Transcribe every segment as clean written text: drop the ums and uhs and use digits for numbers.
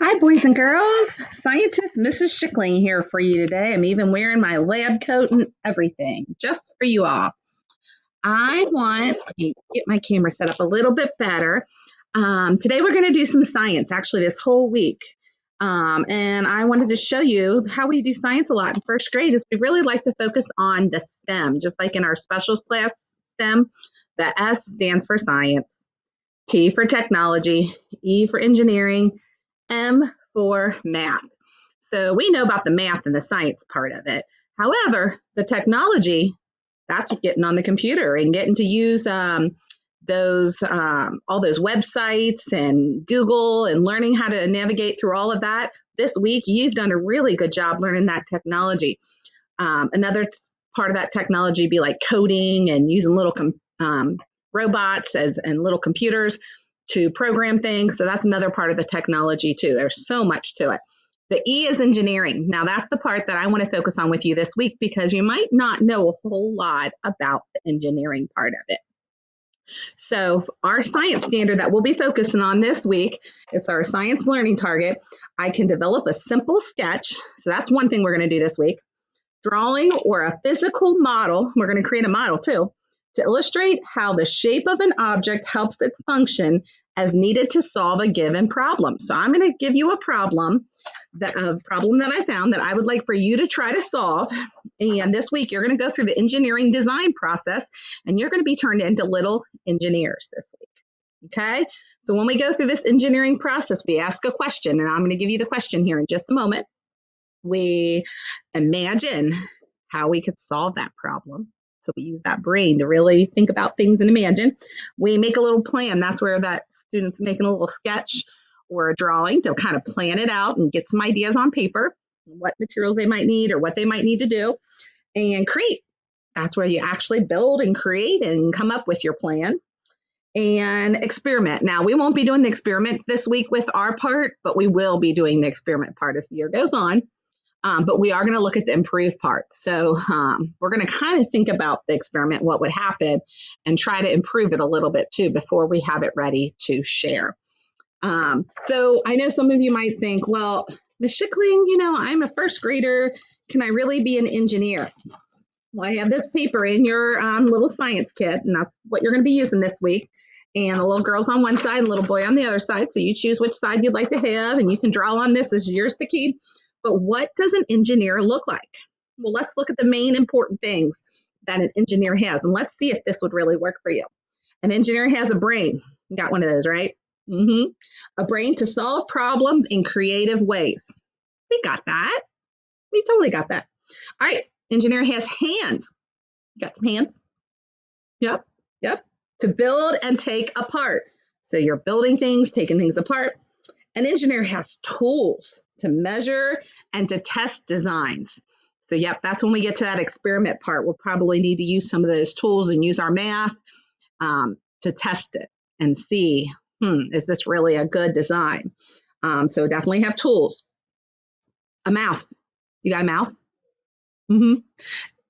Hi, boys and girls. Scientist Mrs. Schickling here for you today. I'm even wearing my lab coat and everything just for you all. Let me get my camera set up a little bit better. Today, we're going to do some science, actually, this whole week. And I wanted to show you how we do science a lot in first grade is we really like to focus on the STEM, just like in our specials class STEM. The S stands for science, T for technology, E for engineering, M for math. So we know about the math and the science part of it. However, the technology, that's getting on the computer and getting to use those all those websites and Google and learning how to navigate through all of that. This week, you've done a really good job learning that technology. Another part of that technology be like coding and using little robots and little computers to program things. So that's another part of the technology too. There's so much to it. The E is engineering. Now that's the part that I want to focus on with you this week because you might not know a whole lot about the engineering part of it. So our science standard that we'll be focusing on this week, it's our science learning target. I can develop a simple sketch. So that's one thing we're going to do this week. Drawing or a physical model, we're going to create a model too, to illustrate how the shape of an object helps its function as needed to solve a given problem. So I'm going to give you a problem that I found that I would like for you to try to solve. And this week you're going to go through the engineering design process and you're going to be turned into little engineers this week. Okay? So when we go through this engineering process, we ask a question, and I'm going to give you the question here in just a moment. We imagine how we could solve that problem. So we use that brain to really think about things and imagine. We make a little plan. That's where that student's making a little sketch or a drawing to kind of plan it out and get some ideas on paper, what materials they might need or what they might need to do, and create. That's where you actually build and create and come up with your plan and experiment. Now, we won't be doing the experiment this week with our part, but we will be doing the experiment part as the year goes on. But we are going to look at the improved part. So we're going to kind of think about the experiment, what would happen, and try to improve it a little bit too before we have it ready to share. So I know some of you might think, well, Ms. Schickling, I'm a first grader. Can I really be an engineer? Well, I have this paper in your little science kit, and that's what you're going to be using this week. And the little girl's on one side and the little boy on the other side. So you choose which side you'd like to have, and you can draw on this as yours to keep. But what does an engineer look like? Well, let's look at the main important things that an engineer has, and let's see if this would really work for you. An engineer has a brain. You got one of those, right? Mm-hmm. A brain to solve problems in creative ways. We got that. We totally got that. All right. Engineer has hands. You got some hands? Yep. Yep. To build and take apart. So you're building things, taking things apart. An engineer has tools to measure and to test designs. So, yep, that's when we get to that experiment part. We'll probably need to use some of those tools and use our math to test it and see, is this really a good design? So definitely have tools. A mouth. You got a mouth? Mm-hmm.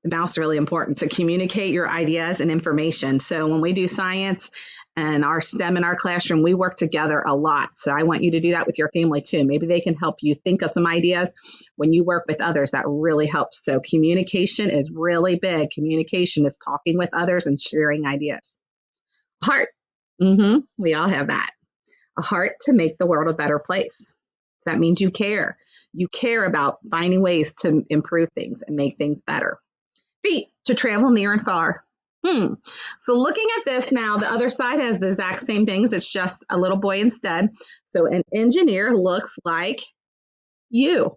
The mouth's really important to communicate your ideas and information. So when we do science and our STEM in our classroom, we work together a lot. So I want you to do that with your family too. Maybe they can help you think of some ideas when you work with others. That really helps. So communication is really big. Communication is talking with others and sharing ideas. Heart. We all have that. A heart to make the world a better place. So that means you care. You care about finding ways to improve things and make things better. Feet to travel near and far. So looking at this now, the other side has the exact same things. It's just a little boy instead. So an engineer looks like you.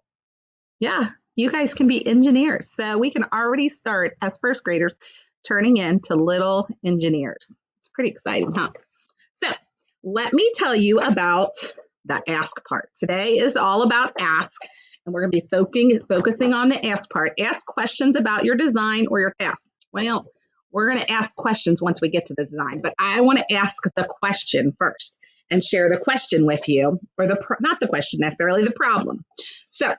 Yeah, you guys can be engineers. So we can already start as first graders turning into little engineers. It's pretty exciting, huh? So let me tell you about the ask part. Today is all about ask. And we're going to be focusing on the ask part. Ask questions about your design or your task. Well, we're going to ask questions once we get to the design, but I want to ask the question first and share the question with you, or not the question necessarily, the problem. So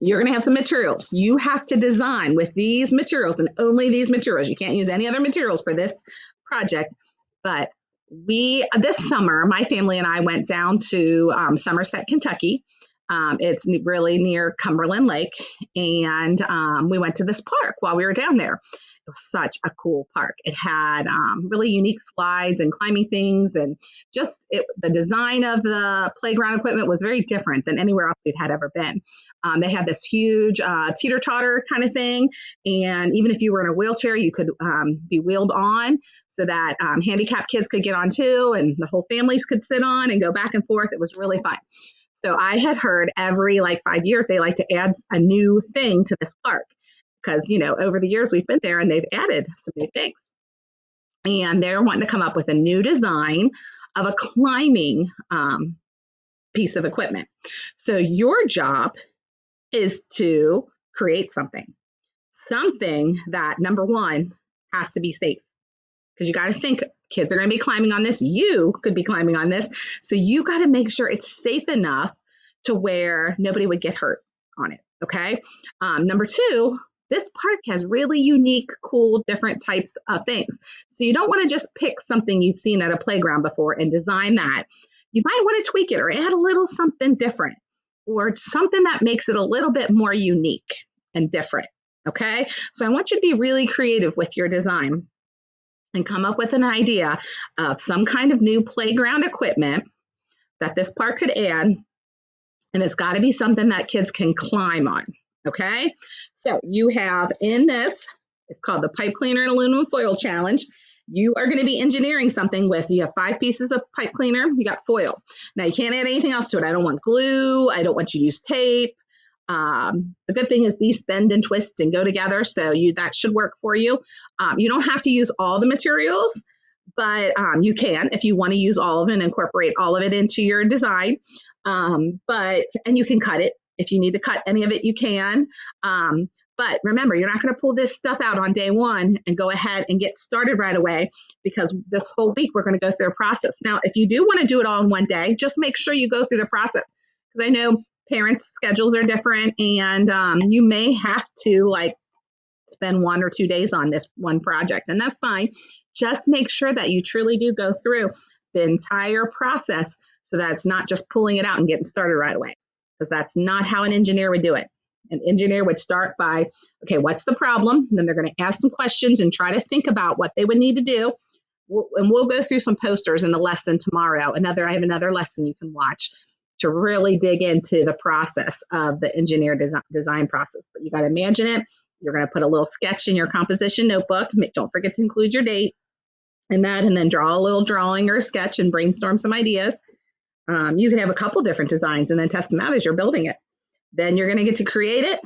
you're going to have some materials. You have to design with these materials and only these materials. You can't use any other materials for this project, but This summer, my family and I went down to Somerset, Kentucky. It's really near Cumberland Lake, and we went to this park while we were down there. It was such a cool park. It had really unique slides and climbing things, and the design of the playground equipment was very different than anywhere else we'd had ever been. They had this huge teeter-totter kind of thing, and even if you were in a wheelchair, you could be wheeled on so that handicapped kids could get on too, and the whole families could sit on and go back and forth. It was really fun. So I had heard every 5 years they like to add a new thing to this park because, over the years we've been there and they've added some new things. And they're wanting to come up with a new design of a climbing piece of equipment. So your job is to create something that, number one, has to be safe. Because you got to think kids are going to be climbing on this. You could be climbing on this. So you got to make sure it's safe enough to where nobody would get hurt on it. Okay. Number two, this park has really unique, cool, different types of things. So you don't want to just pick something you've seen at a playground before and design that. You might want to tweak it or add a little something different or something that makes it a little bit more unique and different. Okay. So I want you to be really creative with your design and come up with an idea of some kind of new playground equipment that this park could add. And it's got to be something that kids can climb on. Okay. So you have in this, it's called the Pipe Cleaner and Aluminum Foil Challenge. You are going to be engineering something you have 5 pieces of pipe cleaner, you got foil. Now you can't add anything else to it. I don't want glue. I don't want you to use tape. The good thing is these bend and twist and go together, so that should work for you. You don't have to use all the materials, but you can if you want to use all of it and incorporate all of it into your design. And you can cut it. If you need to cut any of it, you can. But remember, you're not going to pull this stuff out on day one and go ahead and get started right away because this whole week we're going to go through a process. Now, if you do want to do it all in one day, just make sure you go through the process because I know parents' schedules are different and you may have to spend 1 or 2 days on this one project, and that's fine. Just make sure that you truly do go through the entire process so that it's not just pulling it out and getting started right away, because that's not how an engineer would do it. An engineer would start by, okay, what's the problem? And then they're going to ask some questions and try to think about what they would need to do. We'll go through some posters in the lesson tomorrow. I have another lesson you can watch to really dig into the process of the engineer design process. But you got to imagine it. You're going to put a little sketch in your composition notebook. Don't forget to include your date in that, and then draw a little drawing or sketch and brainstorm some ideas. You can have a couple different designs and then test them out as you're building it. Then you're going to get to create it.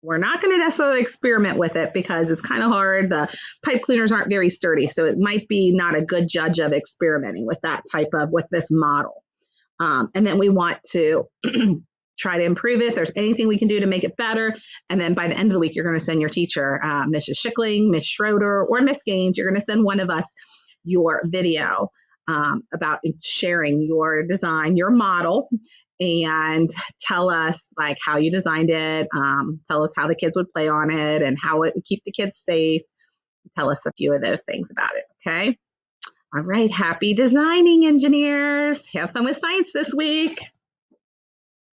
We're not going to necessarily experiment with it because it's kind of hard. The pipe cleaners aren't very sturdy, so it might be not a good judge of experimenting with with this model. And then we want to try to improve it. If there's anything we can do to make it better. And then by the end of the week, you're going to send your teacher, Mrs. Schickling, Miss Schroeder, or Miss Gaines, you're going to send one of us your video about sharing your design, your model, and tell us how you designed it. Tell us how the kids would play on it and how it would keep the kids safe. Tell us a few of those things about it. Okay. All right. Happy designing, engineers. Have fun with science this week.